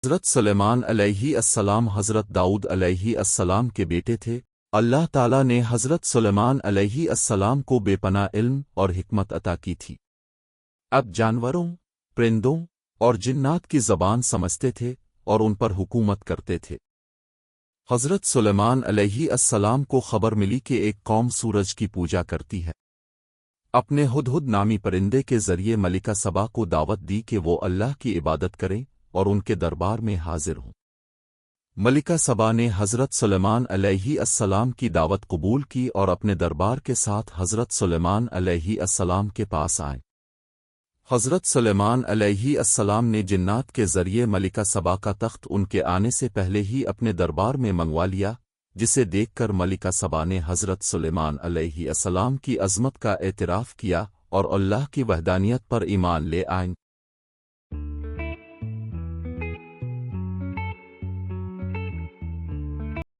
حضرت سلیمان علیہ السلام حضرت داؤد علیہ السلام کے بیٹے تھے۔ اللہ تعالیٰ نے حضرت سلیمان علیہ السلام کو بے پناہ علم اور حکمت عطا کی تھی۔ اب جانوروں، پرندوں اور جنات کی زبان سمجھتے تھے اور ان پر حکومت کرتے تھے۔ حضرت سلیمان علیہ السلام کو خبر ملی کہ ایک قوم سورج کی پوجا کرتی ہے۔ اپنے ہدہد نامی پرندے کے ذریعے ملکہ سبا کو دعوت دی کہ وہ اللہ کی عبادت کریں اور ان کے دربار میں حاضر ہوں۔ ملکہ سبا نے حضرت سلیمان علیہ السلام کی دعوت قبول کی اور اپنے دربار کے ساتھ حضرت سلیمان علیہ السلام کے پاس آئے۔ حضرت سلیمان علیہ السلام نے جنات کے ذریعے ملکہ سبا کا تخت ان کے آنے سے پہلے ہی اپنے دربار میں منگوا لیا، جسے دیکھ کر ملکہ سبا نے حضرت سلیمان علیہ السلام کی عظمت کا اعتراف کیا اور اللہ کی وحدانیت پر ایمان لے آئیں۔